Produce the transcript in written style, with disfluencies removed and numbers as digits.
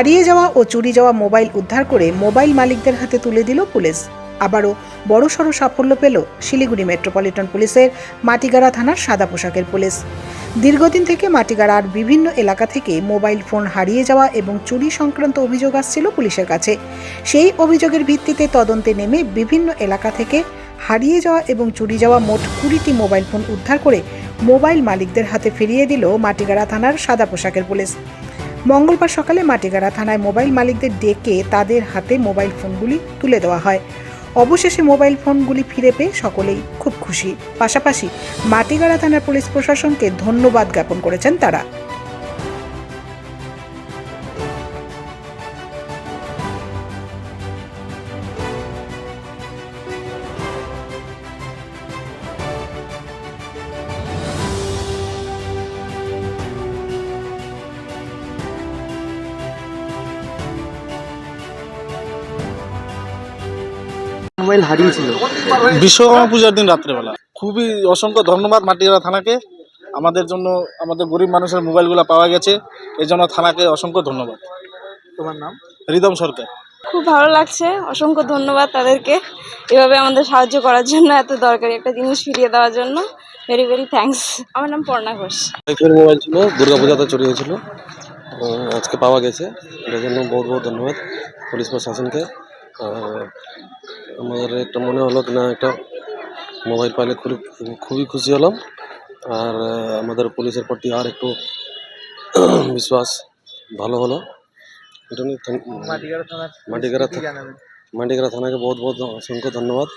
হারিয়ে যাওয়া ও চুরি যাওয়া মোবাইল উদ্ধার করে মোবাইল মালিকদের হাতে তুলে দিল পুলিশ। আবারও বড়সড় সাফল্য পেল শিলিগুড়ি মেট্রোপলিটন পুলিশের মাটিগাড়া থানার সাদা পোশাকের পুলিশ। দীর্ঘদিন থেকে মাটিগাড়ার বিভিন্ন এলাকা থেকে মোবাইল ফোন হারিয়ে যাওয়া এবং চুরি সংক্রান্ত অভিযোগ আসছিল পুলিশের কাছে। সেই অভিযোগের ভিত্তিতে তদন্তে নেমে বিভিন্ন এলাকা থেকে হারিয়ে যাওয়া এবং চুরি যাওয়া মোট 20টি মোবাইল ফোন উদ্ধার করে মোবাইল মালিকদের হাতে ফিরিয়ে দিল মাটিগাড়া থানার সাদা পোশাকের পুলিশ। মঙ্গলবার সকালে মাটিগাড়া থানায় মোবাইল মালিকদের ডেকে তাদের হাতে মোবাইল ফোনগুলি তুলে দেওয়া হয়। অবশেষে মোবাইল ফোনগুলি ফিরে পেয়ে সকলেই খুব খুশি। পাশাপাশি মাটিগাড়া থানার পুলিশ প্রশাসনকে ধন্যবাদ জ্ঞাপন করেছেন তারা। মোবাইল হারিয়েছিল বিশ্বকর্মা পূজার দিন রাত্রেবেলা। খুবই অসংখ্য ধন্যবাদ মাটিগাড়া থানাকে, আমাদের জন্য আমাদের গরিব মানুষের মোবাইলগুলো পাওয়া গেছে, এই জন্য থানাকে অসংখ্য ধন্যবাদ। তোমার নাম? রিদম সরকার। খুব ভালো লাগছে, অসংখ্য ধন্যবাদ তাদেরকে এভাবে আমাদের সাহায্য করার জন্য, এত দরকারি একটা জিনিস ফিরিয়ে দেওয়ার জন্য। Very very thanks. আমার নাম পর্ণা ঘোষ। ওয়াইফের মোবাইল ছিল, দুর্গাপূজাতে চুরি হয়েছিল, আজকে পাওয়া গেছে। এটার জন্য বহুত বহুত ধন্যবাদ পুলিশ প্রশাসনকে। আমাদের একটা মনে হলো কিনা একটা মোবাইল পাইলে খুবই খুশি হলাম। আর আমাদের পুলিশের প্রতি আর একটু বিশ্বাস ভালো হলো। এটা নিয়ে মাটিগাড়া থানাকে বহুত বহুত অসংখ্য ধন্যবাদ।